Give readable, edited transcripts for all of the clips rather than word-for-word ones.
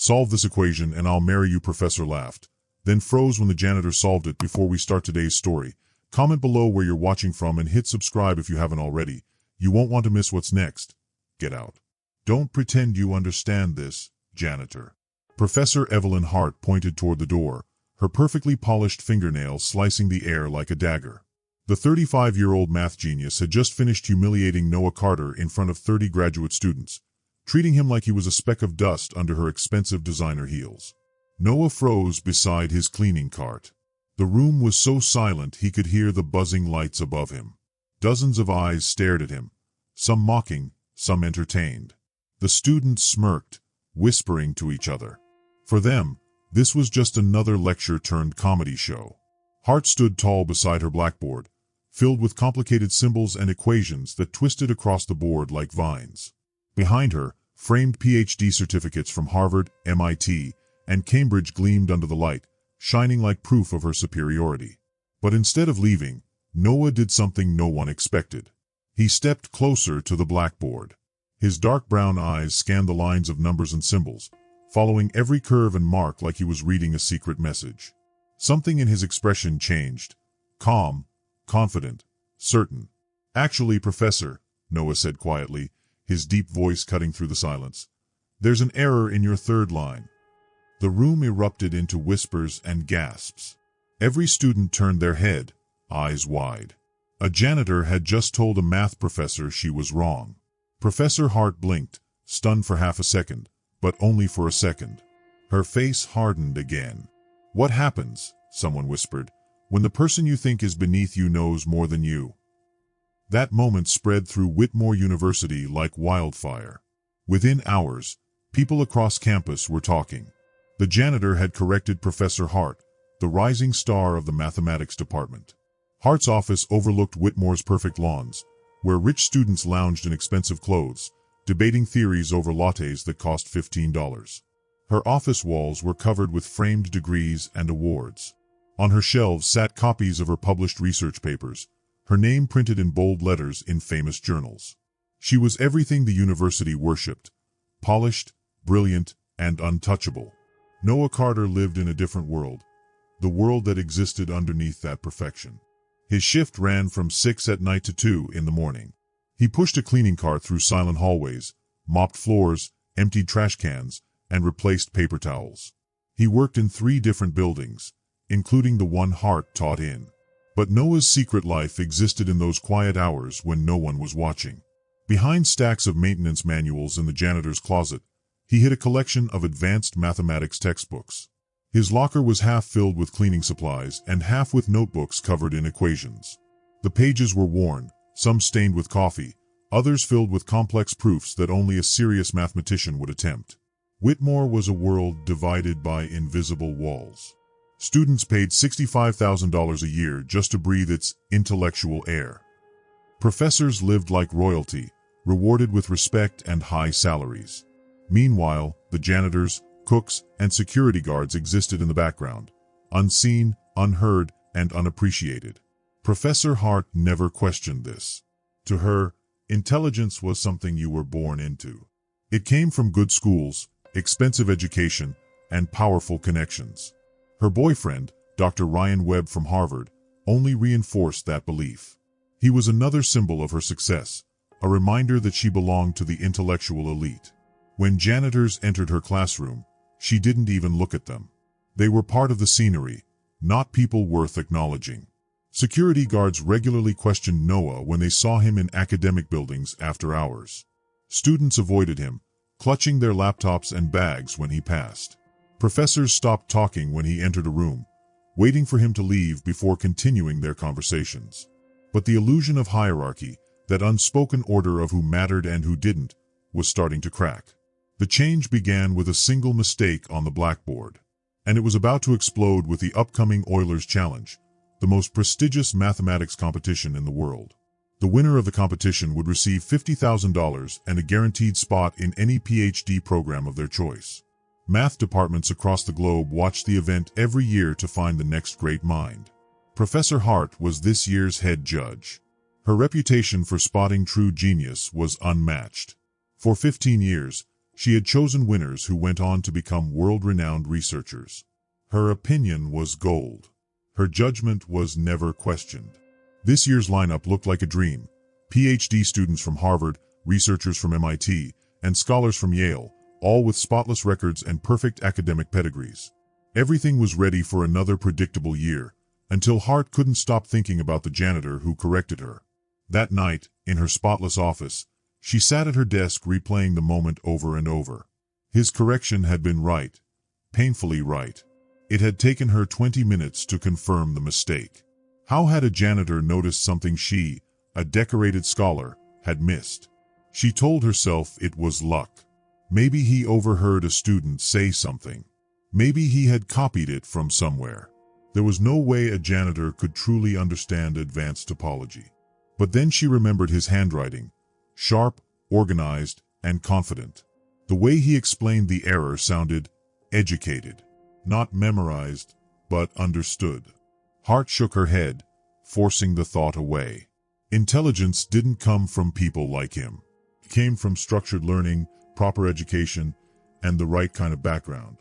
Solve this equation and I'll marry you, Professor laughed, then froze when the janitor solved it. Before we start today's story, comment below where you're watching from and hit subscribe if you haven't already. You won't want to miss what's next. Get out. Don't pretend you understand this, janitor. Professor Evelyn Hart pointed toward the door, her perfectly polished fingernails slicing the air like a dagger. The 35-year-old math genius had just finished humiliating Noah Carter in front of 30 graduate students, treating him like he was a speck of dust under her expensive designer heels. Noah froze beside his cleaning cart. The room was so silent he could hear the buzzing lights above him. Dozens of eyes stared at him, some mocking, some entertained. The students smirked, whispering to each other. For them, this was just another lecture-turned-comedy show. Hart stood tall beside her blackboard, filled with complicated symbols and equations that twisted across the board like vines. Behind her, framed PhD certificates from Harvard, MIT, and Cambridge gleamed under the light, shining like proof of her superiority. But instead of leaving, Noah did something no one expected. He stepped closer to the blackboard. His dark brown eyes scanned the lines of numbers and symbols, following every curve and mark like he was reading a secret message. Something in his expression changed. Calm, confident, certain. Actually, Professor, Noah said quietly, his deep voice cutting through the silence. There's an error in your third line. The room erupted into whispers and gasps. Every student turned their head, eyes wide. A janitor had just told a math professor she was wrong. Professor Hart blinked, stunned for half a second, but only for a second. Her face hardened again. What happens, someone whispered, when the person you think is beneath you knows more than you? That moment spread through Whitmore University like wildfire. Within hours, people across campus were talking. The janitor had corrected Professor Hart, the rising star of the mathematics department. Hart's office overlooked Whitmore's perfect lawns, where rich students lounged in expensive clothes, debating theories over lattes that cost $15. Her office walls were covered with framed degrees and awards. On her shelves sat copies of her published research papers, her name printed in bold letters in famous journals. She was everything the university worshipped: polished, brilliant, and untouchable. Noah Carter lived in a different world, the world that existed underneath that perfection. His shift ran from 6 at night to 2 in the morning. He pushed a cleaning cart through silent hallways, mopped floors, emptied trash cans, and replaced paper towels. He worked in 3 different buildings, including the one Hart taught in. But Noah's secret life existed in those quiet hours when no one was watching. Behind stacks of maintenance manuals in the janitor's closet, he hid a collection of advanced mathematics textbooks. His locker was half filled with cleaning supplies and half with notebooks covered in equations. The pages were worn, some stained with coffee, others filled with complex proofs that only a serious mathematician would attempt. Whitmore was a world divided by invisible walls. Students paid $65,000 a year just to breathe its intellectual air. Professors lived like royalty, rewarded with respect and high salaries. Meanwhile, the janitors, cooks, and security guards existed in the background, unseen, unheard, and unappreciated. Professor Hart never questioned this. To her, intelligence was something you were born into. It came from good schools, expensive education, and powerful connections. Her boyfriend, Dr. Ryan Webb from Harvard, only reinforced that belief. He was another symbol of her success, a reminder that she belonged to the intellectual elite. When janitors entered her classroom, she didn't even look at them. They were part of the scenery, not people worth acknowledging. Security guards regularly questioned Noah when they saw him in academic buildings after hours. Students avoided him, clutching their laptops and bags when he passed. Professors stopped talking when he entered a room, waiting for him to leave before continuing their conversations. But the illusion of hierarchy, that unspoken order of who mattered and who didn't, was starting to crack. The change began with a single mistake on the blackboard, and it was about to explode with the upcoming Euler's Challenge, the most prestigious mathematics competition in the world. The winner of the competition would receive $50,000 and a guaranteed spot in any PhD program of their choice. Math departments across the globe watched the event every year to find the next great mind. Professor Hart was this year's head judge. Her reputation for spotting true genius was unmatched. For 15 years, She had chosen winners who went on to become world-renowned researchers. Her opinion was gold. Her judgment was never questioned. This year's lineup looked like a dream. PhD students from Harvard, researchers from MIT, and scholars from Yale, all with spotless records and perfect academic pedigrees. Everything was ready for another predictable year, until Hart couldn't stop thinking about the janitor who corrected her. That night, in her spotless office, she sat at her desk replaying the moment over and over. His correction had been right, painfully right. It had taken her 20 minutes to confirm the mistake. How had a janitor noticed something she, a decorated scholar, had missed? She told herself it was luck. Maybe he overheard a student say something. Maybe he had copied it from somewhere. There was no way a janitor could truly understand advanced topology. But then she remembered his handwriting, sharp, organized, and confident. The way he explained the error sounded educated, not memorized, but understood. Hart shook her head, forcing the thought away. Intelligence didn't come from people like him. It came from structured learning, proper education, and the right kind of background.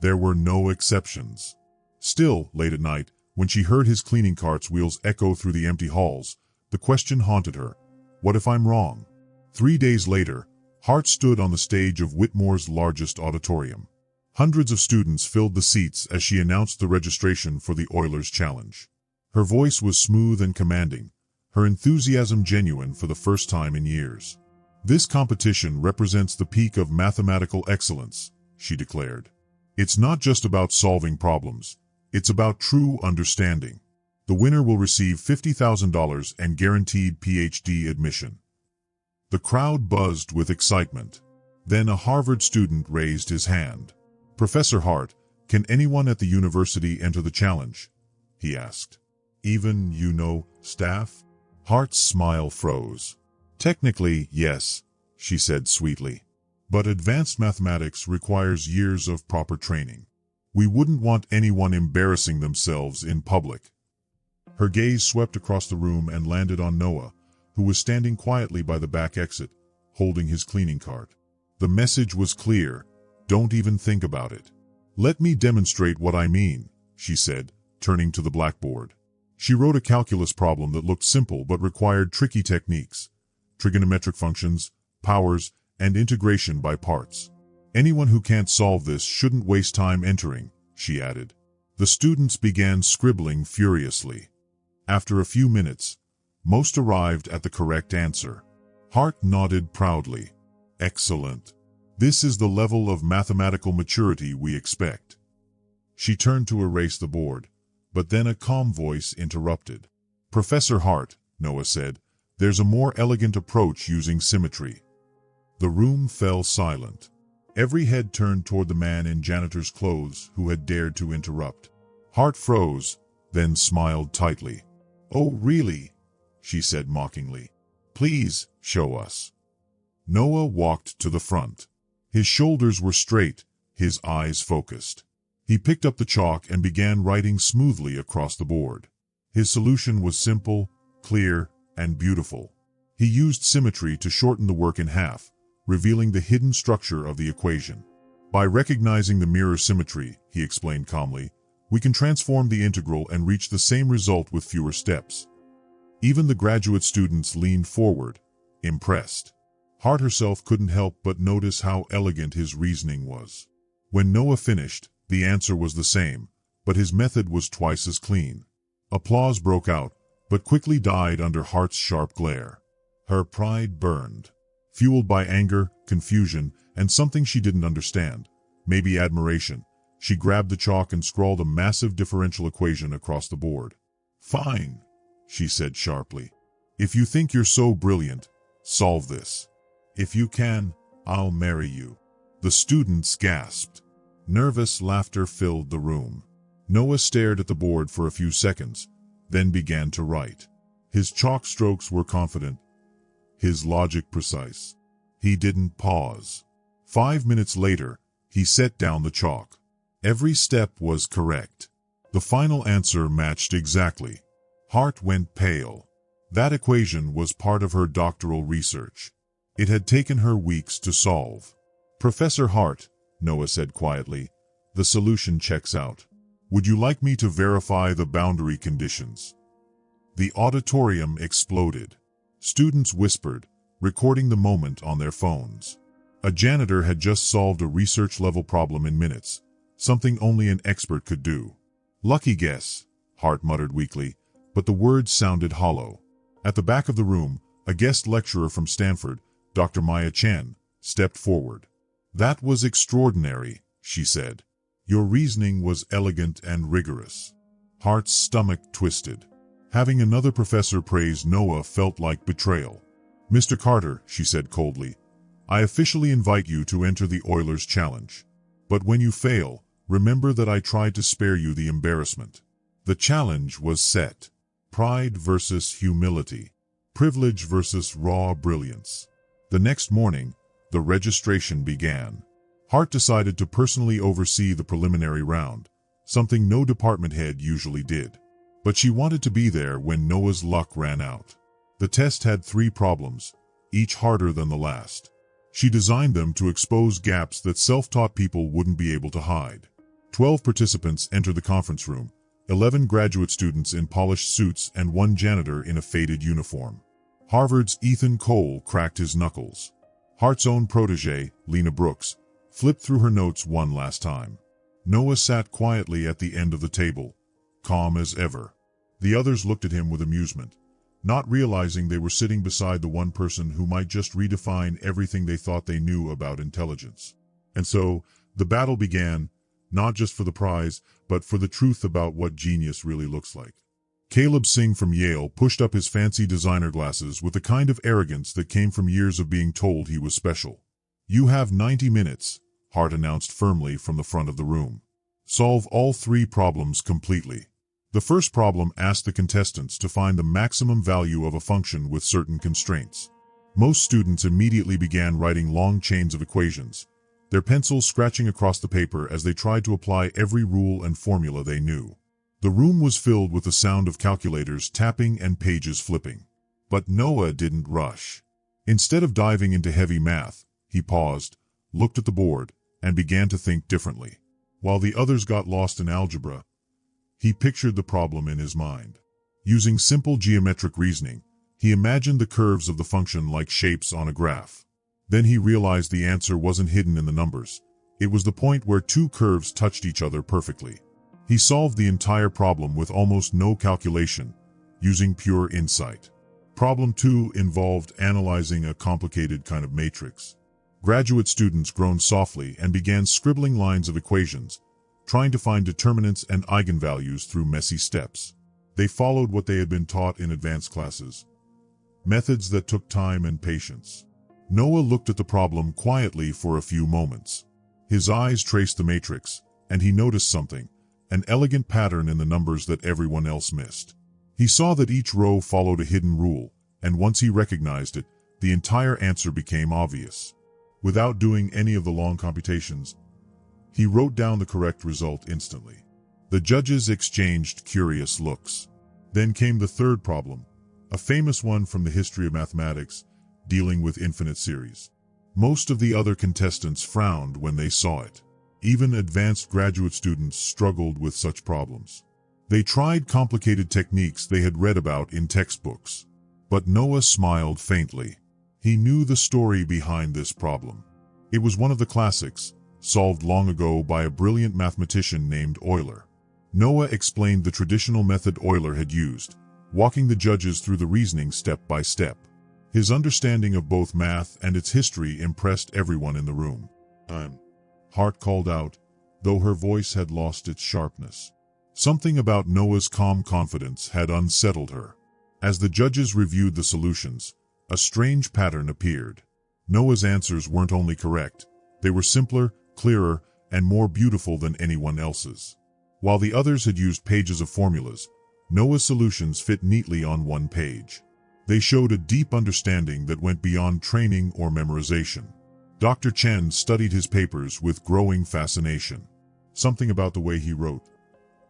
There were no exceptions. Still, late at night, when she heard his cleaning cart's wheels echo through the empty halls, the question haunted her. What if I'm wrong? 3 days later, Hart stood on the stage of Whitmore's largest auditorium. Hundreds of students filled the seats as she announced the registration for the Oilers Challenge. Her voice was smooth and commanding, her enthusiasm genuine for the first time in years. This competition represents the peak of mathematical excellence, she declared. It's not just about solving problems, it's about true understanding. The winner will receive $50,000 and guaranteed PhD admission. The crowd buzzed with excitement. Then a Harvard student raised his hand. Professor Hart, can anyone at the university enter the challenge? He asked. Even, staff? Hart's smile froze. Technically, yes, she said sweetly. But advanced mathematics requires years of proper training. We wouldn't want anyone embarrassing themselves in public. Her gaze swept across the room and landed on Noah, who was standing quietly by the back exit, holding his cleaning cart. The message was clear. Don't even think about it. Let me demonstrate what I mean, she said, turning to the blackboard. She wrote a calculus problem that looked simple but required tricky techniques, trigonometric functions, powers, and integration by parts. Anyone who can't solve this shouldn't waste time entering, she added. The students began scribbling furiously. After a few minutes, most arrived at the correct answer. Hart nodded proudly. Excellent. This is the level of mathematical maturity we expect. She turned to erase the board, but then a calm voice interrupted. Professor Hart, Noah said, there's a more elegant approach using symmetry. The room fell silent. Every head turned toward the man in janitor's clothes who had dared to interrupt. Hart froze, then smiled tightly. Oh, really? She said mockingly. Please, show us. Noah walked to the front. His shoulders were straight, his eyes focused. He picked up the chalk and began writing smoothly across the board. His solution was simple, clear, and beautiful. He used symmetry to shorten the work in half, revealing the hidden structure of the equation. By recognizing the mirror symmetry, he explained calmly, we can transform the integral and reach the same result with fewer steps. Even the graduate students leaned forward, impressed. Hart herself couldn't help but notice how elegant his reasoning was. When Noah finished, the answer was the same, but his method was twice as clean. Applause broke out, but quickly died under Hart's sharp glare. Her pride burned. Fueled by anger, confusion, and something she didn't understand, maybe admiration, she grabbed the chalk and scrawled a massive differential equation across the board. Fine, she said sharply. If you think you're so brilliant, solve this. If you can, I'll marry you. The students gasped. Nervous laughter filled the room. Noah stared at the board for a few seconds, then began to write. His chalk strokes were confident, his logic precise. He didn't pause. 5 minutes later, he set down the chalk. Every step was correct. The final answer matched exactly. Hart went pale. That equation was part of her doctoral research. It had taken her weeks to solve. Professor Hart, Noah said quietly, the solution checks out. Would you like me to verify the boundary conditions? The auditorium exploded. Students whispered, recording the moment on their phones. A janitor had just solved a research-level problem in minutes, something only an expert could do. Lucky guess, Hart muttered weakly, but the words sounded hollow. At the back of the room, a guest lecturer from Stanford, Dr. Maya Chen, stepped forward. That was extraordinary, she said. Your reasoning was elegant and rigorous. Hart's stomach twisted. Having another professor praise Noah felt like betrayal. Mr. Carter, she said coldly, I officially invite you to enter the Oilers Challenge. But when you fail, remember that I tried to spare you the embarrassment. The challenge was set. Pride versus humility. Privilege versus raw brilliance. The next morning, the registration began. Hart decided to personally oversee the preliminary round, something no department head usually did. But she wanted to be there when Noah's luck ran out. The test had 3 problems, each harder than the last. She designed them to expose gaps that self-taught people wouldn't be able to hide. 12 participants entered the conference room, 11 graduate students in polished suits and 1 janitor in a faded uniform. Harvard's Ethan Cole cracked his knuckles. Hart's own protege, Lena Brooks, flipped through her notes one last time. Noah sat quietly at the end of the table, calm as ever. The others looked at him with amusement, not realizing they were sitting beside the one person who might just redefine everything they thought they knew about intelligence. And so, the battle began, not just for the prize, but for the truth about what genius really looks like. Caleb Singh from Yale pushed up his fancy designer glasses with the kind of arrogance that came from years of being told he was special. You have 90 minutes, Hart announced firmly from the front of the room. Solve all 3 problems completely. The first problem asked the contestants to find the maximum value of a function with certain constraints. Most students immediately began writing long chains of equations, their pencils scratching across the paper as they tried to apply every rule and formula they knew. The room was filled with the sound of calculators tapping and pages flipping. But Noah didn't rush. Instead of diving into heavy math, he paused, looked at the board, and began to think differently. While the others got lost in algebra, he pictured the problem in his mind. Using simple geometric reasoning, he imagined the curves of the function like shapes on a graph. Then he realized the answer wasn't hidden in the numbers. It was the point where 2 curves touched each other perfectly. He solved the entire problem with almost no calculation, using pure insight. Problem 2 involved analyzing a complicated kind of matrix. Graduate students groaned softly and began scribbling lines of equations, trying to find determinants and eigenvalues through messy steps. They followed what they had been taught in advanced classes, methods that took time and patience. Noah looked at the problem quietly for a few moments. His eyes traced the matrix, and he noticed something, an elegant pattern in the numbers that everyone else missed. He saw that each row followed a hidden rule, and once he recognized it, the entire answer became obvious. Without doing any of the long computations, he wrote down the correct result instantly. The judges exchanged curious looks. Then came the third problem, a famous one from the history of mathematics, dealing with infinite series. Most of the other contestants frowned when they saw it. Even advanced graduate students struggled with such problems. They tried complicated techniques they had read about in textbooks. But Noah smiled faintly. He knew the story behind this problem. It was one of the classics, solved long ago by a brilliant mathematician named Euler. Noah explained the traditional method Euler had used, walking the judges through the reasoning step by step. His understanding of both math and its history impressed everyone in the room. Hart called out, though her voice had lost its sharpness. Something about Noah's calm confidence had unsettled her. As the judges reviewed the solutions, a strange pattern appeared. Noah's answers weren't only correct, they were simpler, clearer, and more beautiful than anyone else's. While the others had used pages of formulas, Noah's solutions fit neatly on one page. They showed a deep understanding that went beyond training or memorization. Dr. Chen studied his papers with growing fascination. Something about the way he wrote,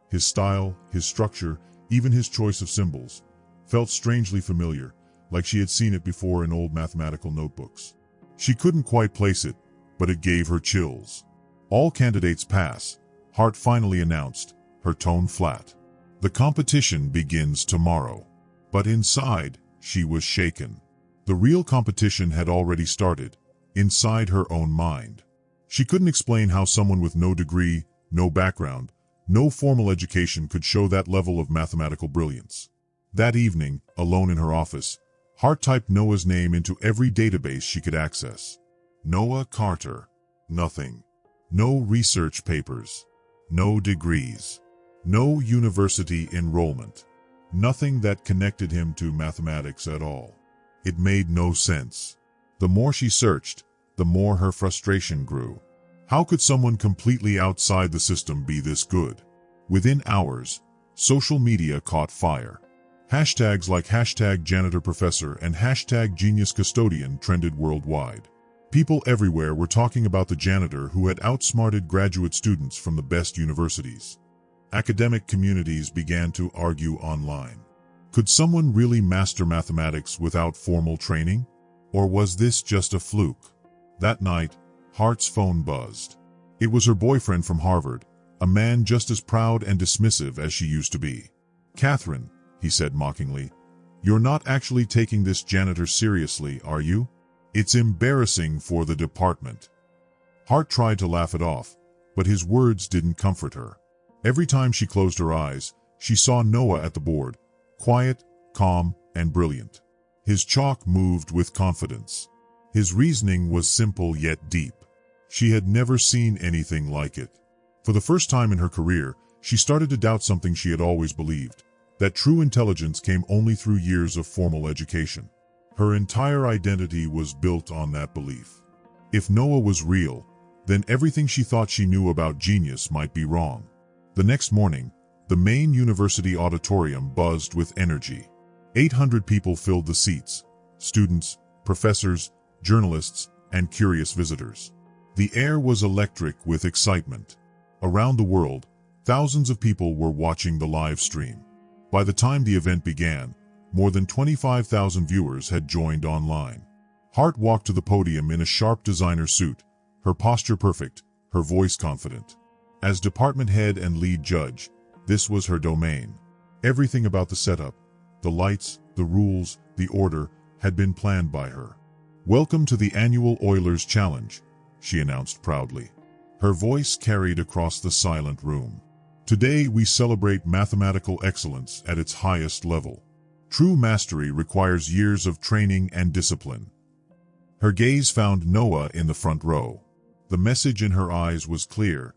his style, his structure, even his choice of symbols, felt strangely familiar, like she had seen it before in old mathematical notebooks. She couldn't quite place it, but it gave her chills. All candidates pass, Hart finally announced, her tone flat. The competition begins tomorrow. But inside, she was shaken. The real competition had already started, inside her own mind. She couldn't explain how someone with no degree, no background, no formal education could show that level of mathematical brilliance. That evening, alone in her office, Hart typed Noah's name into every database she could access. Noah Carter. Nothing. No research papers. No degrees. No university enrollment. Nothing that connected him to mathematics at all. It made no sense. The more she searched, the more her frustration grew. How could someone completely outside the system be this good? Within hours, social media caught fire. Hashtags like #JanitorProfessor and #GeniusCustodian trended worldwide. People everywhere were talking about the janitor who had outsmarted graduate students from the best universities. Academic communities began to argue online. Could someone really master mathematics without formal training? Or was this just a fluke? That night, Hart's phone buzzed. It was her boyfriend from Harvard, a man just as proud and dismissive as she used to be. "Catherine," he said mockingly, "you're not actually taking this janitor seriously, are you? It's embarrassing for the department." Hart tried to laugh it off, but his words didn't comfort her. Every time she closed her eyes, she saw Noah at the board, quiet, calm, and brilliant. His chalk moved with confidence. His reasoning was simple yet deep. She had never seen anything like it. For the first time in her career, she started to doubt something she had always believed, that true intelligence came only through years of formal education. Her entire identity was built on that belief. If Noah was real, then everything she thought she knew about genius might be wrong. The next morning, the main university auditorium buzzed with energy. 800 people filled the seats: students, professors, journalists, and curious visitors. The air was electric with excitement. Around the world, thousands of people were watching the live stream. By the time the event began, more than 25,000 viewers had joined online. Hart walked to the podium in a sharp designer suit, her posture perfect, her voice confident. As department head and lead judge, this was her domain. Everything about the setup, the lights, the rules, the order, had been planned by her. "Welcome to the annual Oilers Challenge," she announced proudly. Her voice carried across the silent room. "Today we celebrate mathematical excellence at its highest level. True mastery requires years of training and discipline." Her gaze found Noah in the front row. The message in her eyes was clear: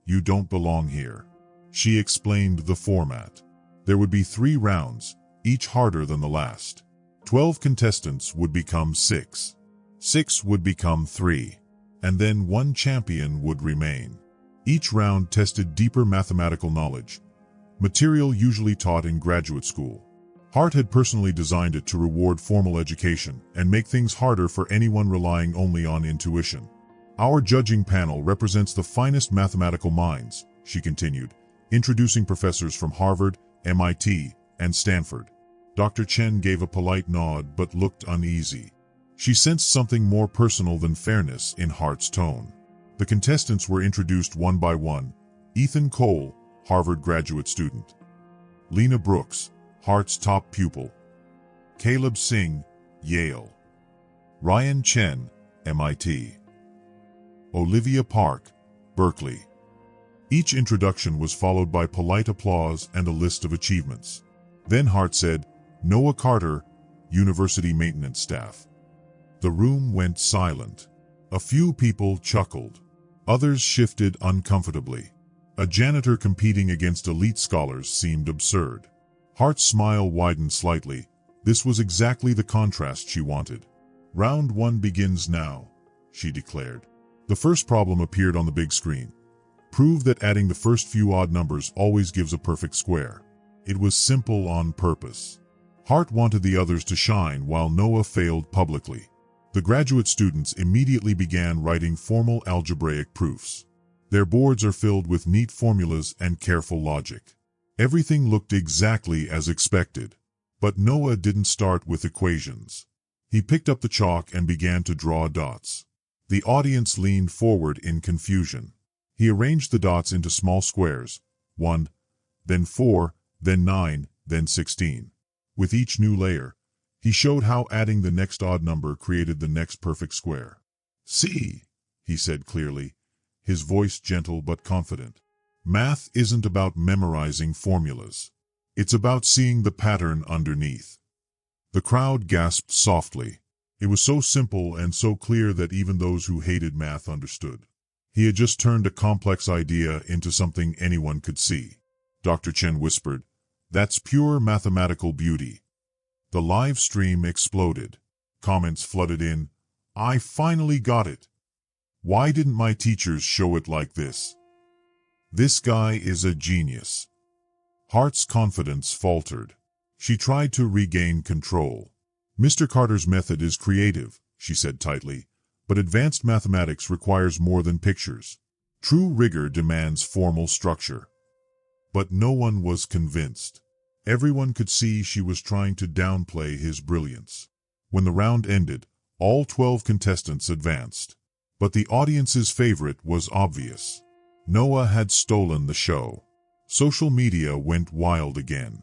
"You don't belong here." She explained the format. There would be 3 rounds, each harder than the last. 12 contestants would become 6. 6 would become 3. And then 1 champion would remain. Each round tested deeper mathematical knowledge, material usually taught in graduate school. Hart had personally designed it to reward formal education and make things harder for anyone relying only on intuition. "Our judging panel represents the finest mathematical minds," she continued, introducing professors from Harvard, MIT, and Stanford. Dr. Chen gave a polite nod but looked uneasy. She sensed something more personal than fairness in Hart's tone. The contestants were introduced one by one: Ethan Cole, Harvard graduate student; Lena Brooks, Hart's top pupil; Caleb Singh, Yale; Ryan Chen, MIT; Olivia Park, Berkeley. Each introduction was followed by polite applause and a list of achievements. Then Hart said, "Noah Carter, University Maintenance Staff." The room went silent. A few people chuckled. Others shifted uncomfortably. A janitor competing against elite scholars seemed absurd. Hart's smile widened slightly. This was exactly the contrast she wanted. "Round 1 begins now," she declared. The first problem appeared on the big screen. Prove that adding the first few odd numbers always gives a perfect square. It was simple on purpose. Hart wanted the others to shine while Noah failed publicly. The graduate students immediately began writing formal algebraic proofs. Their boards are filled with neat formulas and careful logic. Everything looked exactly as expected. But Noah didn't start with equations. He picked up the chalk and began to draw dots. The audience leaned forward in confusion. He arranged the dots into small squares, 1, then 4, then 9, then 16. With each new layer, he showed how adding the next odd number created the next perfect square. "See," he said clearly, his voice gentle but confident. "Math isn't about memorizing formulas. It's about seeing the pattern underneath." The crowd gasped softly. It was so simple and so clear that even those who hated math understood. He had just turned a complex idea into something anyone could see. Dr. Chen whispered, "That's pure mathematical beauty." The live stream exploded. Comments flooded in. "I finally got it. Why didn't my teachers show it like this? This guy is a genius." Hart's confidence faltered. She tried to regain control. "Mr. Carter's method is creative," she said tightly, "but advanced mathematics requires more than pictures. True rigor demands formal structure." But no one was convinced. Everyone could see she was trying to downplay his brilliance. When the round ended, all 12 contestants advanced. But the audience's favorite was obvious. Noah had stolen the show. Social media went wild again.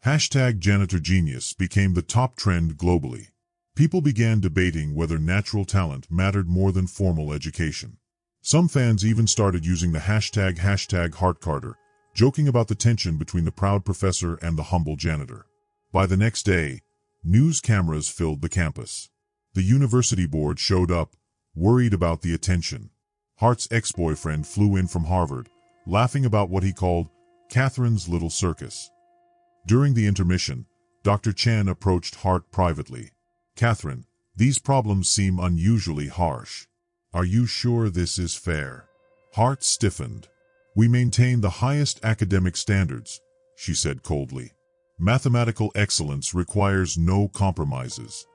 #JanitorGenius became the top trend globally. People began debating whether natural talent mattered more than formal education. Some fans even started using the hashtag #HeartCarter, joking about the tension between the proud professor and the humble janitor. By the next day, news cameras filled the campus. The university board showed up, worried about the attention. Hart's ex-boyfriend flew in from Harvard, laughing about what he called Catherine's little circus. During the intermission, Dr. Chen approached Hart privately. "Catherine, these problems seem unusually harsh. Are you sure this is fair?" Hart stiffened. "We maintain the highest academic standards," she said coldly. "Mathematical excellence requires no compromises."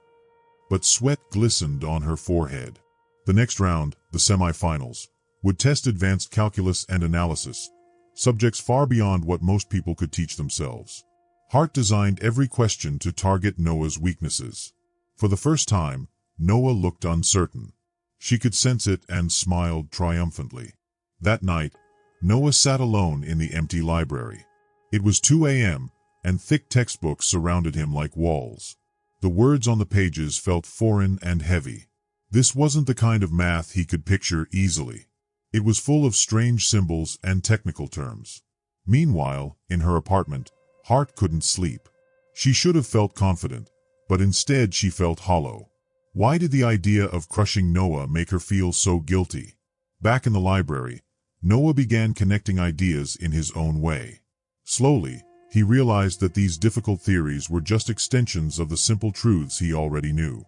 But sweat glistened on her forehead. The next round, the semifinals, would test advanced calculus and analysis, subjects far beyond what most people could teach themselves. Hart designed every question to target Noah's weaknesses. For the first time, Noah looked uncertain. She could sense it and smiled triumphantly. That night, Noah sat alone in the empty library. It was 2 a.m., and thick textbooks surrounded him like walls. The words on the pages felt foreign and heavy. This wasn't the kind of math he could picture easily. It was full of strange symbols and technical terms. Meanwhile, in her apartment, Hart couldn't sleep. She should have felt confident, but instead she felt hollow. Why did the idea of crushing Noah make her feel so guilty? Back in the library, Noah began connecting ideas in his own way. Slowly, he realized that these difficult theories were just extensions of the simple truths he already knew.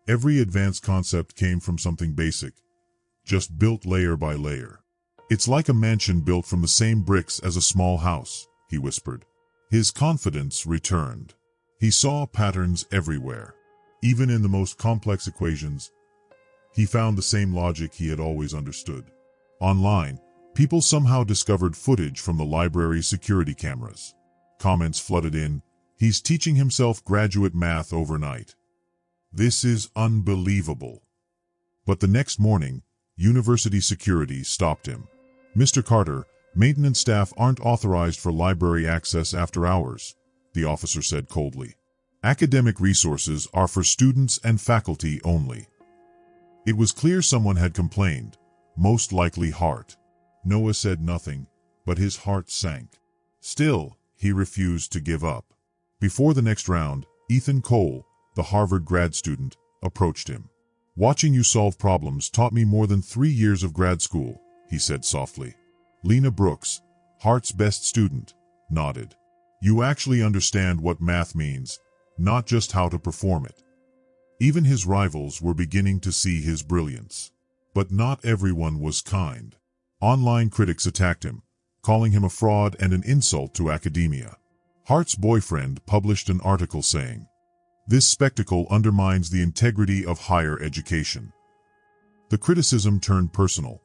Every advanced concept came from something basic, just built layer by layer. "It's like a mansion built from the same bricks as a small house," he whispered. His confidence returned. He saw patterns everywhere. Even in the most complex equations, he found the same logic he had always understood. Online, people somehow discovered footage from the library's security cameras. Comments flooded in, "He's teaching himself graduate math overnight. This is unbelievable." But the next morning, university security stopped him. "Mr. Carter, maintenance staff aren't authorized for library access after hours," the officer said coldly. "Academic resources are for students and faculty only." It was clear someone had complained, most likely Hart. Noah said nothing, but his heart sank. Still, he refused to give up. Before the next round, Ethan Cole, the Harvard grad student, approached him. "Watching you solve problems taught me more than 3 years of grad school," he said softly. Lena Brooks, Hart's best student, nodded. "You actually understand what math means, not just how to perform it." Even his rivals were beginning to see his brilliance. But not everyone was kind. Online critics attacked him, calling him a fraud and an insult to academia. Hart's boyfriend published an article saying, "This spectacle undermines the integrity of higher education." The criticism turned personal,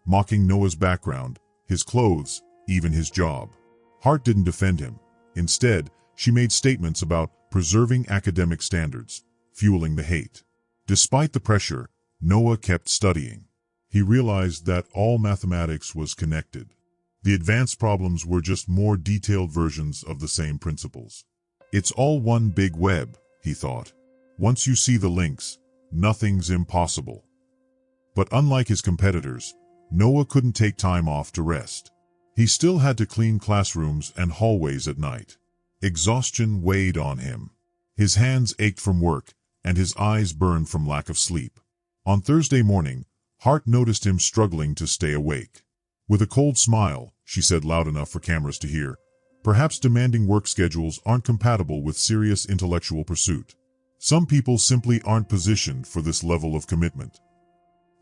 mocking Noah's background, his clothes, even his job. Hart didn't defend him. Instead, she made statements about preserving academic standards, fueling the hate. Despite the pressure, Noah kept studying. He realized that all mathematics was connected. The advanced problems were just more detailed versions of the same principles. It's all one big web, he thought. Once you see the links, nothing's impossible. But unlike his competitors, Noah couldn't take time off to rest. He still had to clean classrooms and hallways at night. Exhaustion weighed on him. His hands ached from work, and his eyes burned from lack of sleep. On Thursday morning, Hart noticed him struggling to stay awake. With a cold smile, she said loud enough for cameras to hear, "Perhaps demanding work schedules aren't compatible with serious intellectual pursuit. Some people simply aren't positioned for this level of commitment."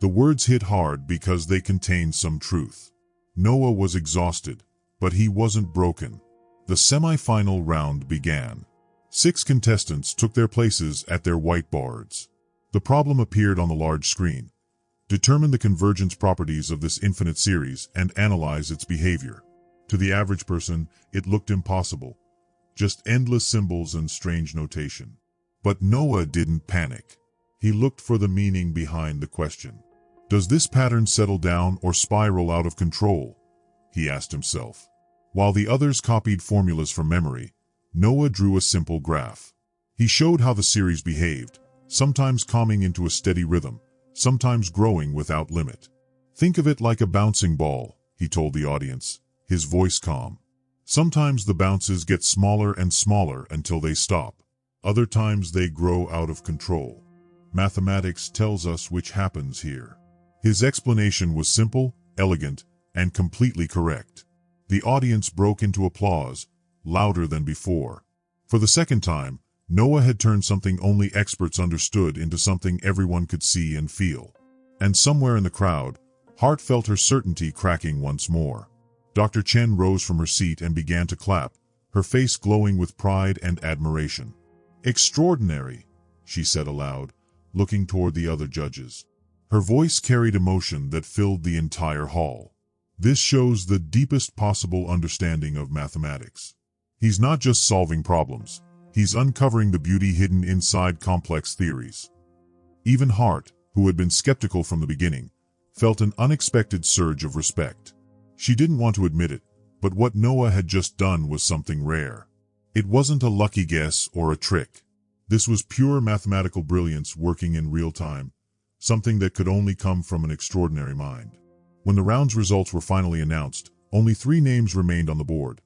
The words hit hard because they contained some truth. Noah was exhausted, but he wasn't broken. The semi-final round began. 6 contestants took their places at their whiteboards. The problem appeared on the large screen. Determine the convergence properties of this infinite series and analyze its behavior. To the average person, it looked impossible. Just endless symbols and strange notation. But Noah didn't panic. He looked for the meaning behind the question. Does this pattern settle down or spiral out of control? He asked himself. While the others copied formulas from memory, Noah drew a simple graph. He showed how the series behaved, sometimes calming into a steady rhythm, sometimes growing without limit. Think of it like a bouncing ball, he told the audience, his voice calm. Sometimes the bounces get smaller and smaller until they stop. Other times they grow out of control. Mathematics tells us which happens here. His explanation was simple, elegant, and completely correct. The audience broke into applause, louder than before. For the second time, Noah had turned something only experts understood into something everyone could see and feel. And somewhere in the crowd, Hart felt her certainty cracking once more. Dr. Chen rose from her seat and began to clap, her face glowing with pride and admiration. "Extraordinary," she said aloud, looking toward the other judges. Her voice carried emotion that filled the entire hall. This shows the deepest possible understanding of mathematics. He's not just solving problems, he's uncovering the beauty hidden inside complex theories. Even Hart, who had been skeptical from the beginning, felt an unexpected surge of respect. She didn't want to admit it, but what Noah had just done was something rare. It wasn't a lucky guess or a trick. This was pure mathematical brilliance working in real time, something that could only come from an extraordinary mind. When the round's results were finally announced, only 3 names remained on the board.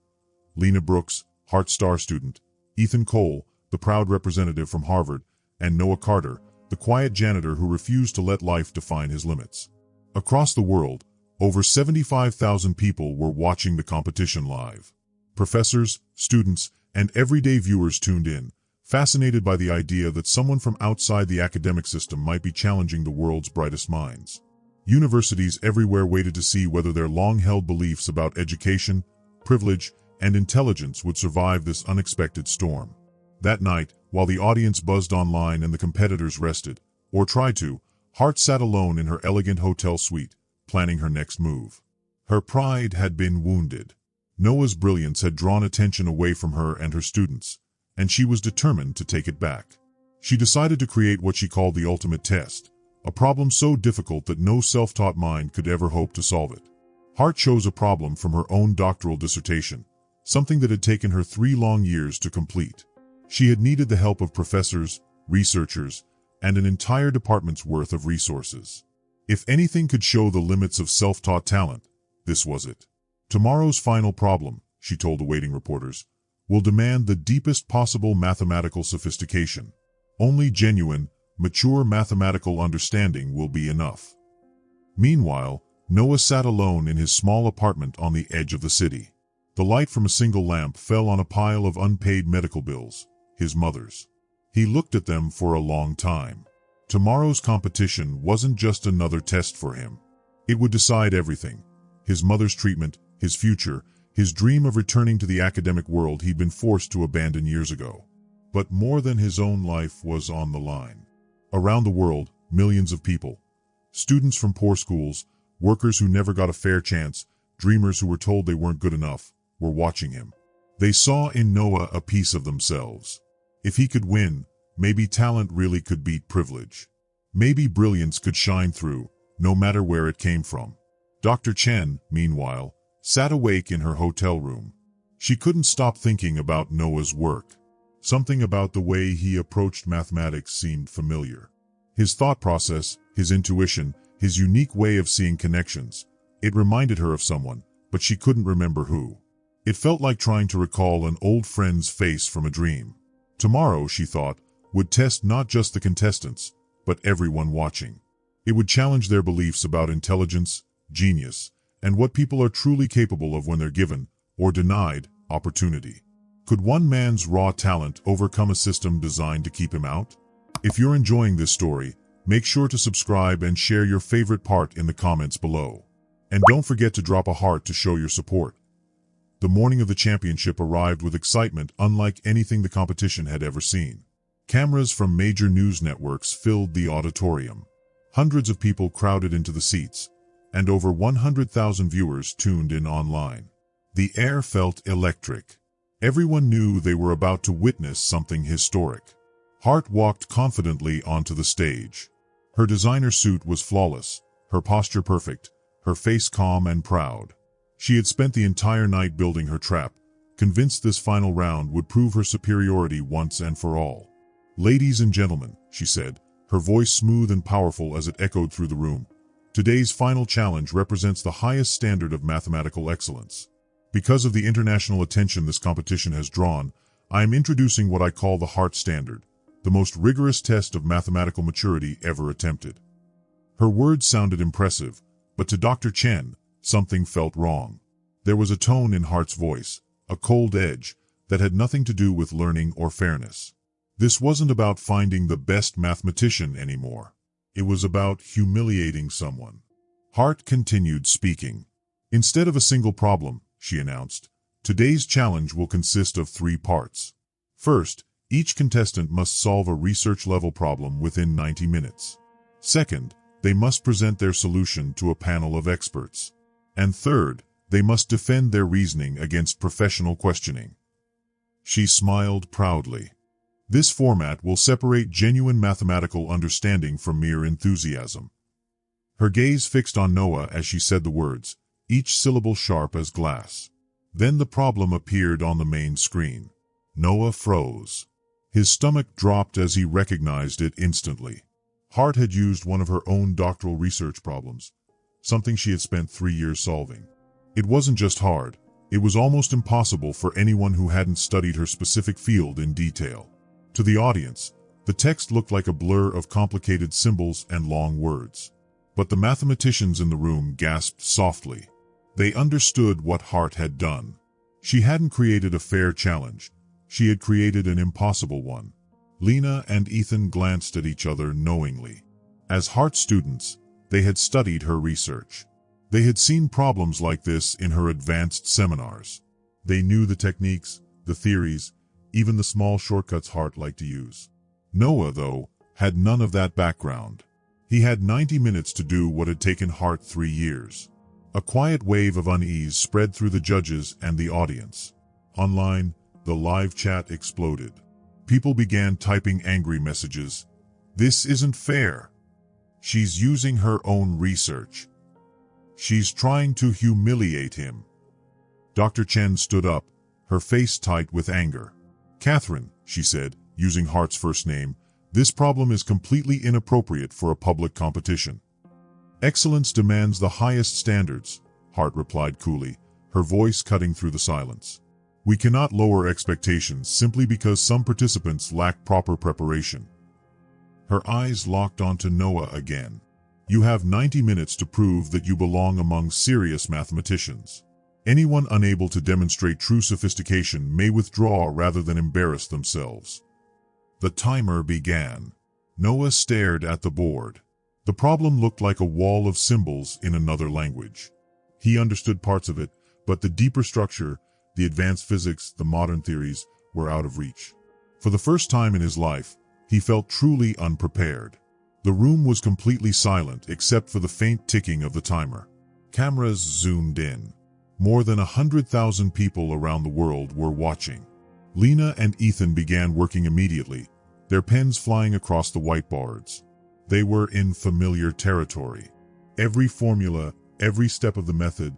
Lena Brooks, Hart star student, Ethan Cole, the proud representative from Harvard, and Noah Carter, the quiet janitor who refused to let life define his limits. Across the world, over 75,000 people were watching the competition live. Professors, students, and everyday viewers tuned in, fascinated by the idea that someone from outside the academic system might be challenging the world's brightest minds. Universities everywhere waited to see whether their long-held beliefs about education, privilege, and intelligence would survive this unexpected storm. That night, while the audience buzzed online and the competitors rested, or tried to, Hart sat alone in her elegant hotel suite, planning her next move. Her pride had been wounded. Noah's brilliance had drawn attention away from her and her students, and she was determined to take it back. She decided to create what she called the ultimate test, a problem so difficult that no self-taught mind could ever hope to solve it. Hart chose a problem from her own doctoral dissertation, something that had taken her 3 long years to complete. She had needed the help of professors, researchers, and an entire department's worth of resources. If anything could show the limits of self-taught talent, this was it. Tomorrow's final problem, she told the waiting reporters, will demand the deepest possible mathematical sophistication. Only genuine, mature mathematical understanding will be enough. Meanwhile, Noah sat alone in his small apartment on the edge of the city. The light from a single lamp fell on a pile of unpaid medical bills, his mother's. He looked at them for a long time. Tomorrow's competition wasn't just another test for him. It would decide everything: his mother's treatment, his future, his dream of returning to the academic world he'd been forced to abandon years ago. But more than his own life was on the line. Around the world, millions of people, students from poor schools, workers who never got a fair chance, dreamers who were told they weren't good enough, were watching him. They saw in Noah a piece of themselves. If he could win, maybe talent really could beat privilege. Maybe brilliance could shine through, no matter where it came from. Dr. Chen, meanwhile, sat awake in her hotel room. She couldn't stop thinking about Noah's work. Something about the way he approached mathematics seemed familiar. His thought process, his intuition, his unique way of seeing connections. It reminded her of someone, but she couldn't remember who. It felt like trying to recall an old friend's face from a dream. Tomorrow, she thought, would test not just the contestants, but everyone watching. It would challenge their beliefs about intelligence, genius, and what people are truly capable of when they're given, or denied, opportunity. Could one man's raw talent overcome a system designed to keep him out? If you're enjoying this story, make sure to subscribe and share your favorite part in the comments below. And don't forget to drop a heart to show your support. The morning of the championship arrived with excitement unlike anything the competition had ever seen. Cameras from major news networks filled the auditorium. Hundreds of people crowded into the seats, and over 100,000 viewers tuned in online. The air felt electric. Everyone knew they were about to witness something historic. Hart walked confidently onto the stage. Her designer suit was flawless, her posture perfect, her face calm and proud. She had spent the entire night building her trap, convinced this final round would prove her superiority once and for all. "Ladies and gentlemen," she said, her voice smooth and powerful as it echoed through the room, "today's final challenge represents the highest standard of mathematical excellence. Because of the international attention this competition has drawn, I am introducing what I call the Hart Standard, the most rigorous test of mathematical maturity ever attempted." Her words sounded impressive, but to Dr. Chen, something felt wrong. There was a tone in Hart's voice, a cold edge, that had nothing to do with learning or fairness. This wasn't about finding the best mathematician anymore. It was about humiliating someone. Hart continued speaking. "Instead of a single problem," she announced, "today's challenge will consist of 3 parts. First, each contestant must solve a research-level problem within 90 minutes. Second, they must present their solution to a panel of experts. And third, they must defend their reasoning against professional questioning." She smiled proudly. "This format will separate genuine mathematical understanding from mere enthusiasm." Her gaze fixed on Noah as she said the words, each syllable sharp as glass. Then the problem appeared on the main screen. Noah froze. His stomach dropped as he recognized it instantly. Hart had used one of her own doctoral research problems, something she had spent 3 years solving. It wasn't just hard, it was almost impossible for anyone who hadn't studied her specific field in detail. To the audience, the text looked like a blur of complicated symbols and long words. But the mathematicians in the room gasped softly. They understood what Hart had done. She hadn't created a fair challenge. She had created an impossible one. Lena and Ethan glanced at each other knowingly. As Hart students, they had studied her research. They had seen problems like this in her advanced seminars. They knew the techniques, the theories, even the small shortcuts Hart liked to use. Noah, though, had none of that background. He had 90 minutes to do what had taken Hart 3 years. A quiet wave of unease spread through the judges and the audience. Online, the live chat exploded. People began typing angry messages. "This isn't fair. She's using her own research. She's trying to humiliate him." Dr. Chen stood up, her face tight with anger. "Catherine," she said, using Hart's first name, "this problem is completely inappropriate for a public competition." "Excellence demands the highest standards," Hart replied coolly, her voice cutting through the silence. "We cannot lower expectations simply because some participants lack proper preparation." Her eyes locked onto Noah again. "You have 90 minutes to prove that you belong among serious mathematicians. Anyone unable to demonstrate true sophistication may withdraw rather than embarrass themselves." The timer began. Noah stared at the board. The problem looked like a wall of symbols in another language. He understood parts of it, but the deeper structure, the advanced physics, the modern theories, were out of reach. For the first time in his life, he felt truly unprepared. The room was completely silent except for the faint ticking of the timer. Cameras zoomed in. More than 100,000 people around the world were watching. Lena and Ethan began working immediately, their pens flying across the whiteboards. They were in familiar territory. Every formula, every step of the method,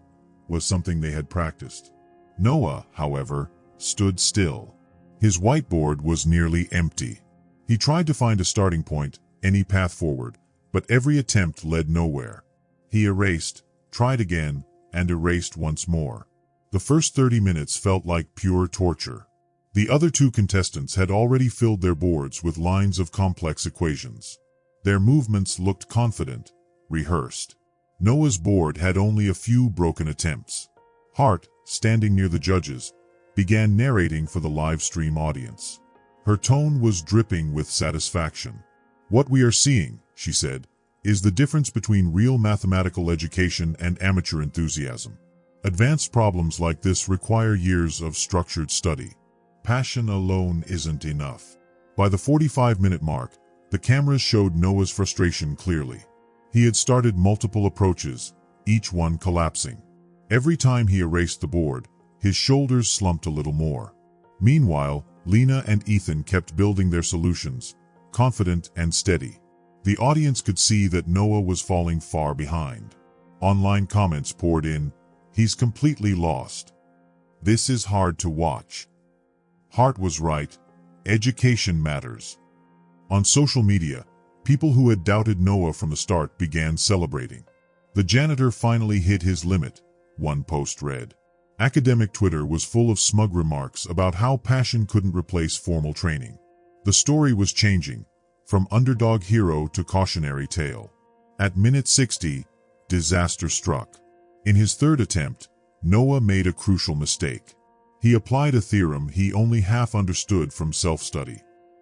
was something they had practiced. Noah, however, stood still. His whiteboard was nearly empty. He tried to find a starting point, any path forward, but every attempt led nowhere. He erased, tried again, and erased once more. The first 30 minutes felt like pure torture. The other two contestants had already filled their boards with lines of complex equations. Their movements looked confident, rehearsed. Noah's board had only a few broken attempts. Hart, standing near the judges, began narrating for the live stream audience. Her tone was dripping with satisfaction. "What we are seeing," she said, "is the difference between real mathematical education and amateur enthusiasm. Advanced problems like this require years of structured study. Passion alone isn't enough." By the 45-minute mark, the cameras showed Noah's frustration clearly. He had started multiple approaches, each one collapsing. Every time he erased the board, his shoulders slumped a little more. Meanwhile, Lena and Ethan kept building their solutions, confident and steady. The audience could see that Noah was falling far behind. Online comments poured in, "He's completely lost. This is hard to watch." Hart was right. Education matters. On social media, people who had doubted Noah from the start began celebrating. "The janitor finally hit his limit," one post read. Academic Twitter was full of smug remarks about how passion couldn't replace formal training. The story was changing, from underdog hero to cautionary tale. At minute 60, disaster struck. In his third attempt, Noah made a crucial mistake. He applied a theorem he only half understood from self-study.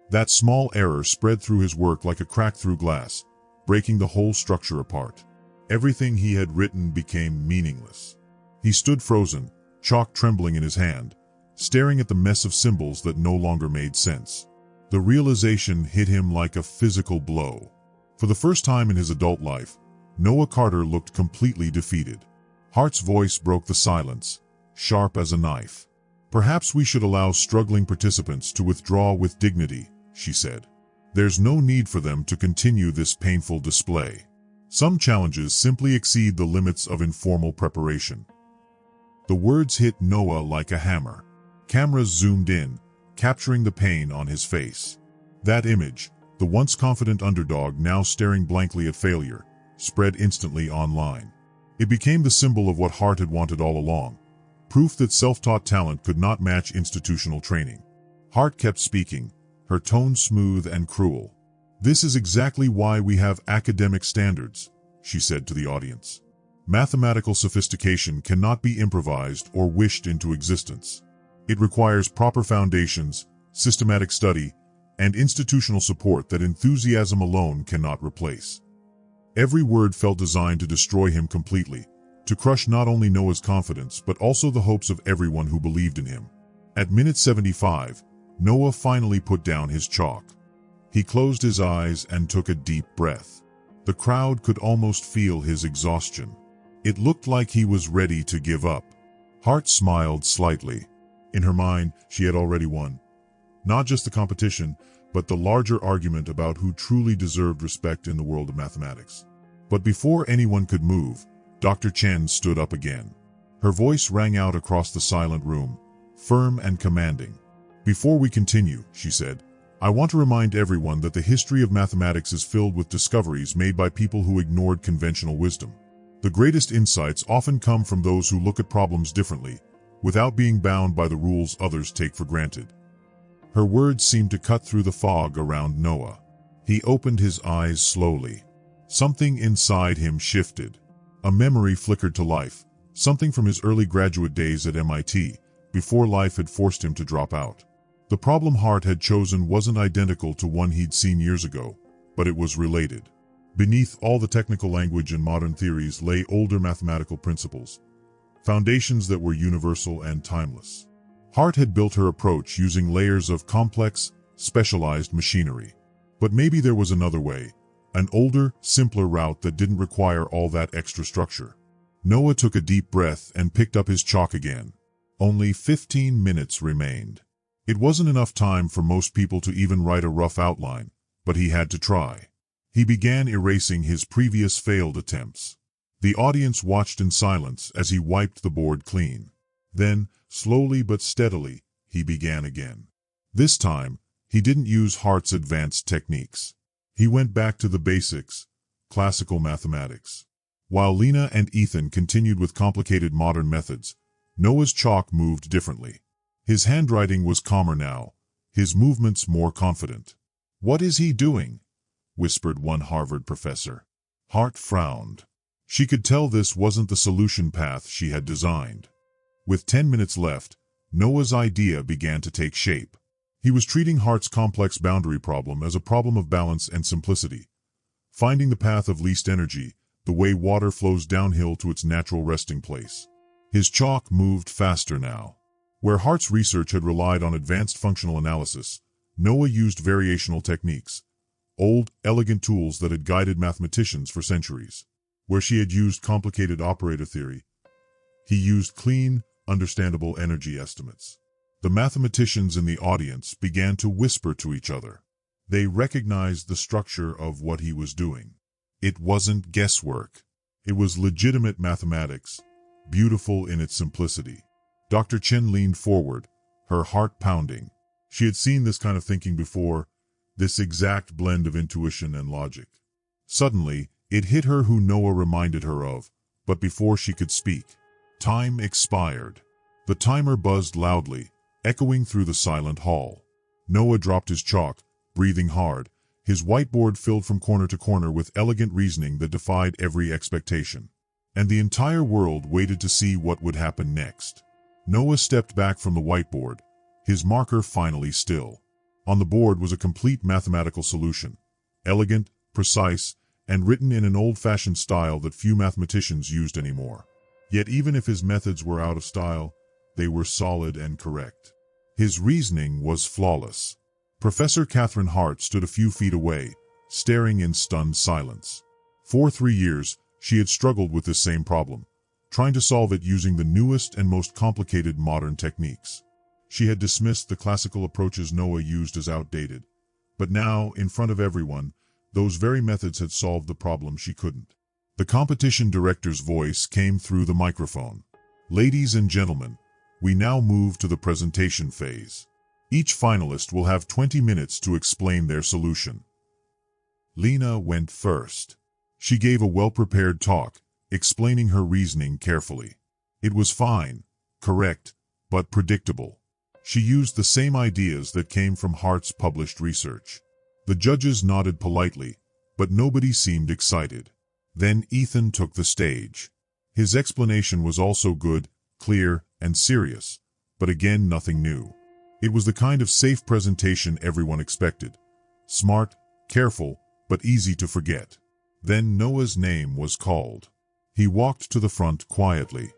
That small error spread through his work like a crack through glass, breaking the whole structure apart. Everything he had written became meaningless. He stood frozen, chalk trembling in his hand, staring at the mess of symbols that no longer made sense. The realization hit him like a physical blow. For the first time in his adult life, Noah Carter looked completely defeated. Hart's voice broke the silence, sharp as a knife. "Perhaps we should allow struggling participants to withdraw with dignity," she said. "There's no need for them to continue this painful display. Some challenges simply exceed the limits of informal preparation." The words hit Noah like a hammer. Cameras zoomed in, capturing the pain on his face. That image, the once confident underdog now staring blankly at failure, spread instantly online. It became the symbol of what Hart had wanted all along, proof that self-taught talent could not match institutional training. Hart kept speaking, her tone smooth and cruel. "This is exactly why we have academic standards," she said to the audience. "Mathematical sophistication cannot be improvised or wished into existence. It requires proper foundations, systematic study, and institutional support that enthusiasm alone cannot replace." Every word felt designed to destroy him completely, to crush not only Noah's confidence but also the hopes of everyone who believed in him. At minute 75, Noah finally put down his chalk. He closed his eyes and took a deep breath. The crowd could almost feel his exhaustion. It looked like he was ready to give up. Hart smiled slightly. In her mind, she had already won. Not just the competition, but the larger argument about who truly deserved respect in the world of mathematics. But before anyone could move, Dr. Chen stood up again. Her voice rang out across the silent room, firm and commanding. "Before we continue," she said, "I want to remind everyone that the history of mathematics is filled with discoveries made by people who ignored conventional wisdom. The greatest insights often come from those who look at problems differently, without being bound by the rules others take for granted." Her words seemed to cut through the fog around Noah. He opened his eyes slowly. Something inside him shifted. A memory flickered to life, something from his early graduate days at MIT, before life had forced him to drop out. The problem Hart had chosen wasn't identical to one he'd seen years ago, but it was related. Beneath all the technical language and modern theories lay older mathematical principles, foundations that were universal and timeless. Hart had built her approach using layers of complex, specialized machinery. But maybe there was another way, an older, simpler route that didn't require all that extra structure. Noah took a deep breath and picked up his chalk again. Only 15 minutes remained. It wasn't enough time for most people to even write a rough outline, but he had to try. He began erasing his previous failed attempts. The audience watched in silence as he wiped the board clean. Then, slowly but steadily, he began again. This time, he didn't use Hart's advanced techniques. He went back to the basics, classical mathematics. While Lena and Ethan continued with complicated modern methods, Noah's chalk moved differently. His handwriting was calmer now, his movements more confident. "What is he doing?" whispered one Harvard professor. Hart frowned. She could tell this wasn't the solution path she had designed. With 10 minutes left, Noah's idea began to take shape. He was treating Hart's complex boundary problem as a problem of balance and simplicity. Finding the path of least energy, the way water flows downhill to its natural resting place. His chalk moved faster now. Where Hart's research had relied on advanced functional analysis, Noah used variational techniques, old, elegant tools that had guided mathematicians for centuries. Where she had used complicated operator theory, he used clean, understandable energy estimates. The mathematicians in the audience began to whisper to each other. They recognized the structure of what he was doing. It wasn't guesswork. It was legitimate mathematics, beautiful in its simplicity. Dr. Chen leaned forward, her heart pounding. She had seen this kind of thinking before, this exact blend of intuition and logic. Suddenly, it hit her who Noah reminded her of, but before she could speak, time expired. The timer buzzed loudly, echoing through the silent hall. Noah dropped his chalk, breathing hard, his whiteboard filled from corner to corner with elegant reasoning that defied every expectation. And the entire world waited to see what would happen next. Noah stepped back from the whiteboard, his marker finally still. On the board was a complete mathematical solution, elegant, precise, and written in an old-fashioned style that few mathematicians used anymore. Yet even if his methods were out of style, they were solid and correct. His reasoning was flawless. Professor Catherine Hart stood a few feet away, staring in stunned silence. For 3 years, she had struggled with this same problem, trying to solve it using the newest and most complicated modern techniques. She had dismissed the classical approaches Noah used as outdated. But now, in front of everyone, those very methods had solved the problem she couldn't. The competition director's voice came through the microphone. "Ladies and gentlemen, we now move to the presentation phase. Each finalist will have 20 minutes to explain their solution." Lena went first. She gave a well-prepared talk, explaining her reasoning carefully. It was fine, correct, but predictable. She used the same ideas that came from Hart's published research. The judges nodded politely, but nobody seemed excited. Then Ethan took the stage. His explanation was also good, clear, and serious, but again nothing new. It was the kind of safe presentation everyone expected. Smart, careful, but easy to forget. Then Noah's name was called. He walked to the front quietly.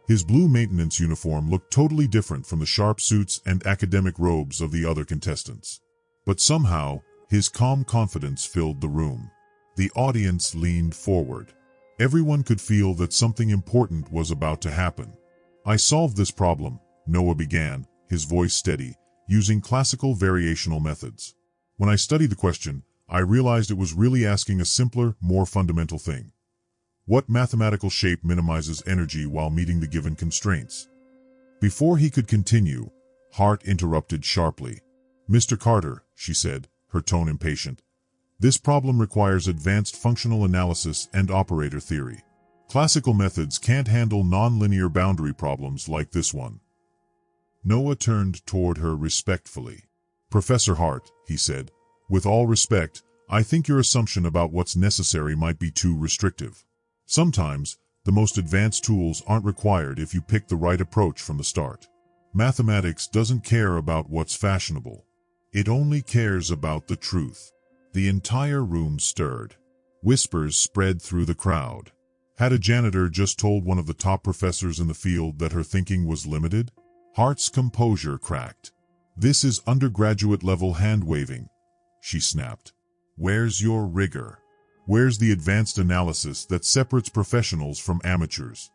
His blue maintenance uniform looked totally different from the sharp suits and academic robes of the other contestants. But somehow, his calm confidence filled the room. The audience leaned forward. Everyone could feel that something important was about to happen. "I solved this problem," Noah began, his voice steady, using classical variational methods. "When I studied the question, I realized it was really asking a simpler, more fundamental thing. What mathematical shape minimizes energy while meeting the given constraints?" Before he could continue, Hart interrupted sharply. "Mr. Carter," she said, her tone impatient, "this problem requires advanced functional analysis and operator theory. Classical methods can't handle non-linear boundary problems like this one." Noah turned toward her respectfully. "Professor Hart," he said, "with all respect, I think your assumption about what's necessary might be too restrictive. Sometimes, the most advanced tools aren't required if you pick the right approach from the start. Mathematics doesn't care about what's fashionable. It only cares about the truth." The entire room stirred. Whispers spread through the crowd. Had a janitor just told one of the top professors in the field that her thinking was limited? Hart's composure cracked. "This is undergraduate-level hand-waving," she snapped. "Where's your rigor? Where's the advanced analysis that separates professionals from amateurs?"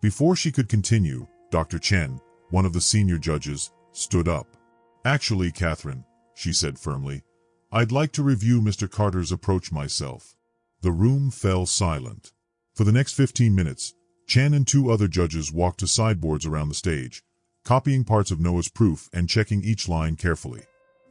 Before she could continue, Dr. Chen, one of the senior judges, stood up. "Actually, Catherine," she said firmly, I'd like to review Mr. Carter's approach myself. The room fell silent. For the next 15 minutes, Chen and two other judges walked to sideboards around the stage, copying parts of Noah's proof and checking each line carefully.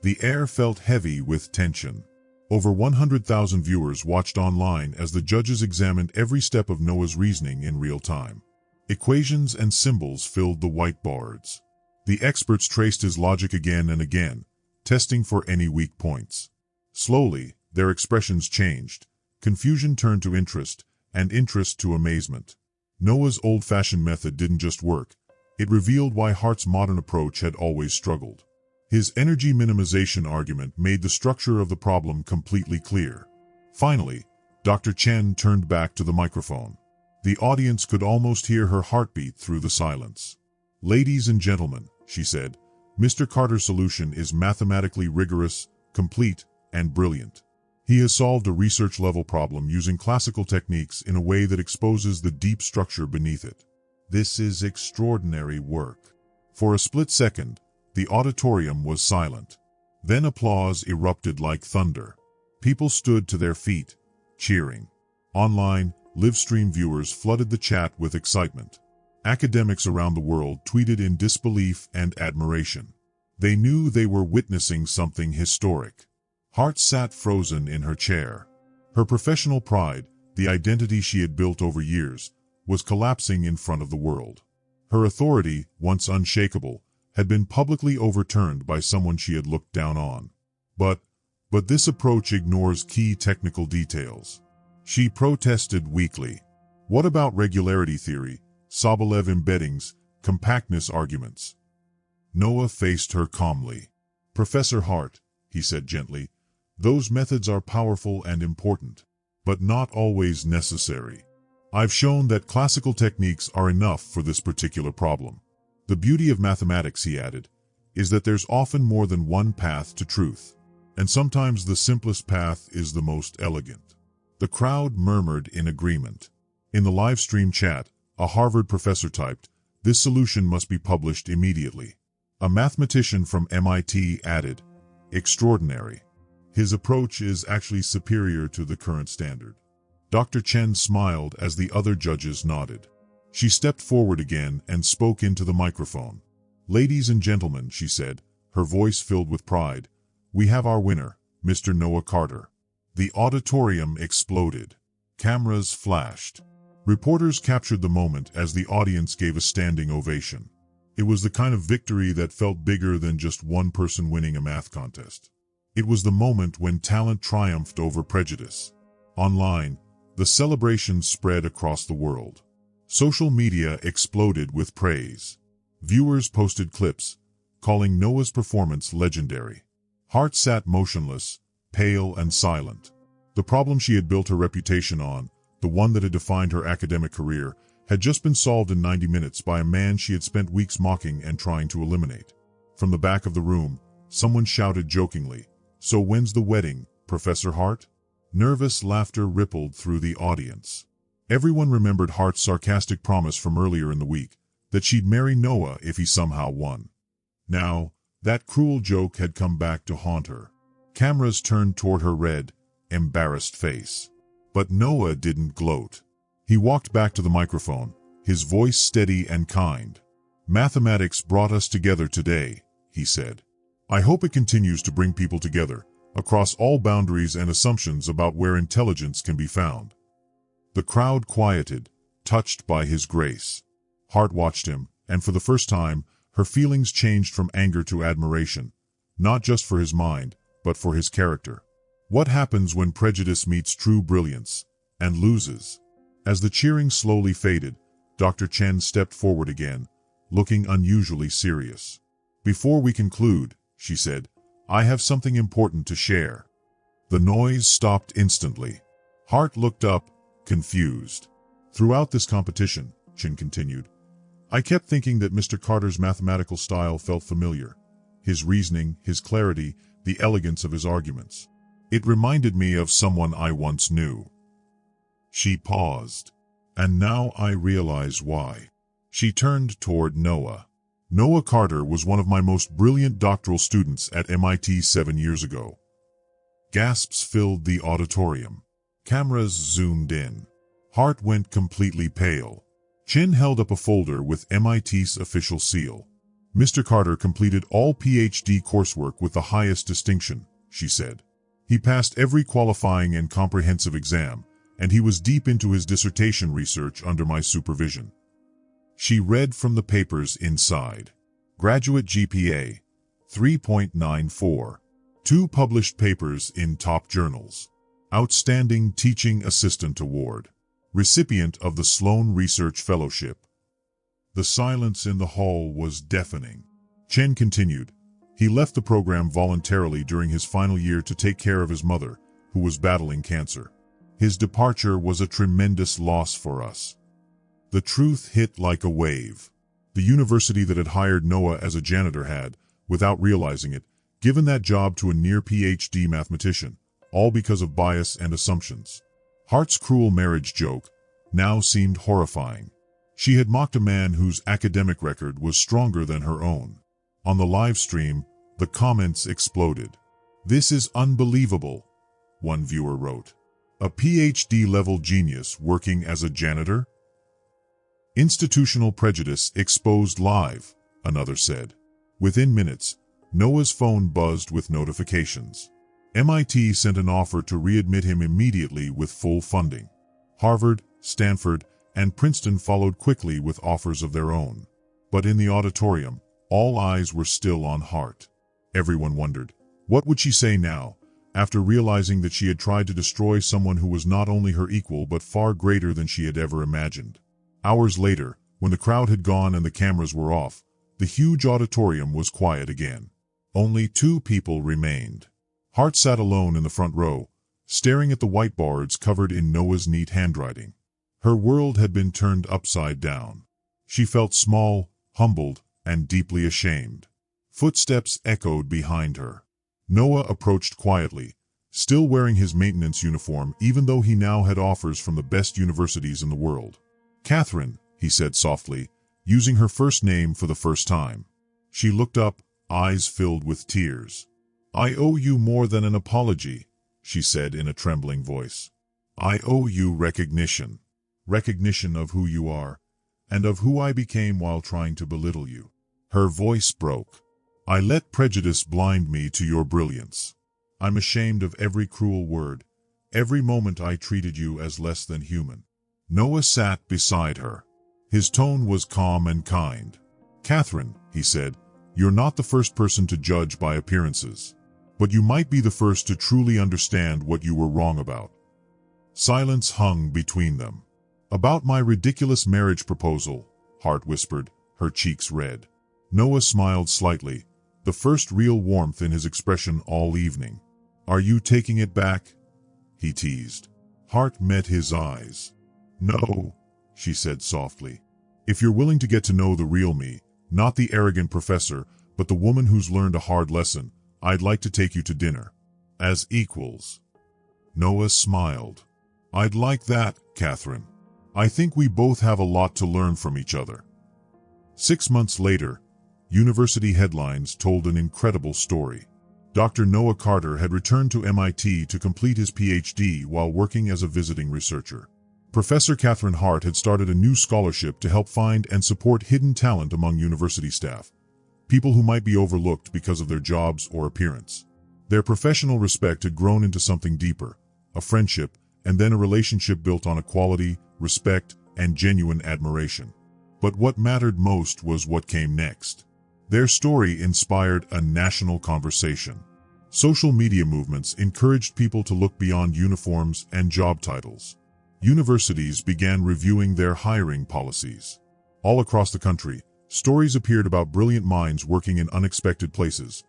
The air felt heavy with tension. Over 100,000 viewers watched online as the judges examined every step of Noah's reasoning in real time. Equations and symbols filled the whiteboards. The experts traced his logic again and again, testing for any weak points. Slowly, their expressions changed. Confusion turned to interest, and interest to amazement. Noah's old-fashioned method didn't just work. It revealed why Hart's modern approach had always struggled. His energy minimization argument made the structure of the problem completely clear. Finally, Dr. Chen turned back to the microphone. The audience could almost hear her heartbeat through the silence. "Ladies and gentlemen," she said, "Mr. Carter's solution is mathematically rigorous, complete, and brilliant. He has solved a research-level problem using classical techniques in a way that exposes the deep structure beneath it. This is extraordinary work." For a split second, the auditorium was silent. Then applause erupted like thunder. People stood to their feet, cheering. Online, live-stream viewers flooded the chat with excitement. Academics around the world tweeted in disbelief and admiration. They knew they were witnessing something historic. Hart sat frozen in her chair. Her professional pride, the identity she had built over years, was collapsing in front of the world. Her authority, once unshakable, had been publicly overturned by someone she had looked down on. But this approach ignores key technical details. She protested weakly. What about regularity theory, Sobolev embeddings, compactness arguments? Noah faced her calmly. "Professor Hart," he said gently, "those methods are powerful and important, but not always necessary. I've shown that classical techniques are enough for this particular problem. The beauty of mathematics," he added, "is that there's often more than one path to truth, and sometimes the simplest path is the most elegant." The crowd murmured in agreement. In the live stream chat, a Harvard professor typed, "This solution must be published immediately." A mathematician from MIT added, "Extraordinary. His approach is actually superior to the current standard." Dr. Chen smiled as the other judges nodded. She stepped forward again and spoke into the microphone. "Ladies and gentlemen," she said, her voice filled with pride, "we have our winner, Mr. Noah Carter." The auditorium exploded. Cameras flashed. Reporters captured the moment as the audience gave a standing ovation. It was the kind of victory that felt bigger than just one person winning a math contest. It was the moment when talent triumphed over prejudice. Online, the celebration spread across the world. Social media exploded with praise. Viewers posted clips, calling Noah's performance legendary. Hart sat motionless, pale and silent. The problem she had built her reputation on, the one that had defined her academic career, had just been solved in 90 minutes by a man she had spent weeks mocking and trying to eliminate. From the back of the room, someone shouted jokingly, "So when's the wedding, Professor Hart?" Nervous laughter rippled through the audience. Everyone remembered Hart's sarcastic promise from earlier in the week, that she'd marry Noah if he somehow won. Now, that cruel joke had come back to haunt her. Cameras turned toward her red, embarrassed face. But Noah didn't gloat. He walked back to the microphone, his voice steady and kind. "Mathematics brought us together today," he said. "I hope it continues to bring people together, across all boundaries and assumptions about where intelligence can be found." The crowd quieted, touched by his grace. Hart watched him, and for the first time, her feelings changed from anger to admiration, not just for his mind, but for his character. What happens when prejudice meets true brilliance, and loses? As the cheering slowly faded, Dr. Chen stepped forward again, looking unusually serious. "Before we conclude," she said, "I have something important to share." The noise stopped instantly. Hart looked up, confused. "Throughout this competition," Chen continued, "I kept thinking that Mr. Carter's mathematical style felt familiar. His reasoning, his clarity, the elegance of his arguments. It reminded me of someone I once knew." She paused. "And now I realize why." She turned toward Noah. "Noah Carter was one of my most brilliant doctoral students at MIT 7 years ago. Gasps filled the auditorium. Cameras zoomed in. Hart went completely pale. Chin held up a folder with MIT's official seal. Mr. Carter completed all PhD coursework with the highest distinction, she said. He passed every qualifying and comprehensive exam, and he was deep into his dissertation research under my supervision. She read from the papers inside. Graduate GPA, 3.94. 2 published papers in top journals. Outstanding Teaching Assistant Award. Recipient of the Sloan Research Fellowship. The silence in the hall was deafening. Chen continued. He left the program voluntarily during his final year to take care of his mother, who was battling cancer. His departure was a tremendous loss for us. The truth hit like a wave. The university that had hired Noah as a janitor had, without realizing it, given that job to a near PhD mathematician, all because of bias and assumptions. Hart's cruel marriage joke now seemed horrifying. She had mocked a man whose academic record was stronger than her own. On the live stream, the comments exploded. "This is unbelievable," one viewer wrote. "A PhD-level genius working as a janitor?" "Institutional prejudice exposed live," another said. Within minutes, Noah's phone buzzed with notifications. MIT sent an offer to readmit him immediately with full funding. Harvard, Stanford, and Princeton followed quickly with offers of their own. But in the auditorium, all eyes were still on Hart. Everyone wondered, what would she say now, after realizing that she had tried to destroy someone who was not only her equal but far greater than she had ever imagined? Hours later, when the crowd had gone and the cameras were off, the huge auditorium was quiet again. Only 2 people remained. Hart sat alone in the front row, staring at the whiteboards covered in Noah's neat handwriting. Her world had been turned upside down. She felt small, humbled, and deeply ashamed. Footsteps echoed behind her. Noah approached quietly, still wearing his maintenance uniform even though he now had offers from the best universities in the world. "Catherine," he said softly, using her first name for the first time. She looked up, eyes filled with tears. "I owe you more than an apology," she said in a trembling voice. "I owe you recognition. Recognition of who you are, and of who I became while trying to belittle you." Her voice broke. "I let prejudice blind me to your brilliance. I'm ashamed of every cruel word, every moment I treated you as less than human." Noah sat beside her. His tone was calm and kind. "Catherine," he said, "you're not the first person to judge by appearances. But you might be the first to truly understand what you were wrong about." Silence hung between them. "About my ridiculous marriage proposal," Hart whispered, her cheeks red. Noah smiled slightly, the first real warmth in his expression all evening. "Are you taking it back?" he teased. Hart met his eyes. "No," she said softly. "If you're willing to get to know the real me, not the arrogant professor, but the woman who's learned a hard lesson, I'd like to take you to dinner. As equals." Noah smiled. "I'd like that, Catherine. I think we both have a lot to learn from each other." 6 months later, university headlines told an incredible story. Dr. Noah Carter had returned to MIT to complete his PhD while working as a visiting researcher. Professor Catherine Hart had started a new scholarship to help find and support hidden talent among university staff, people who might be overlooked because of their jobs or appearance. Their professional respect had grown into something deeper, a friendship, and then a relationship built on equality, respect, and genuine admiration. But what mattered most was what came next. Their story inspired a national conversation. Social media movements encouraged people to look beyond uniforms and job titles. Universities began reviewing their hiring policies. All across the country, stories appeared about brilliant minds working in unexpected places.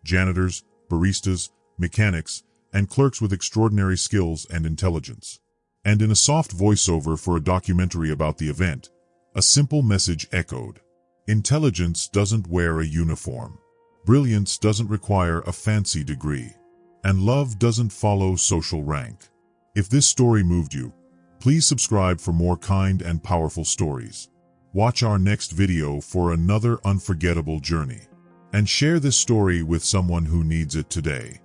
Janitors, baristas, mechanics, and clerks with extraordinary skills and intelligence. And in a soft voiceover for a documentary about the event, a simple message echoed. Intelligence doesn't wear a uniform. Brilliance doesn't require a fancy degree. And love doesn't follow social rank. If this story moved you, please subscribe for more kind and powerful stories. Watch our next video for another unforgettable journey. And share this story with someone who needs it today.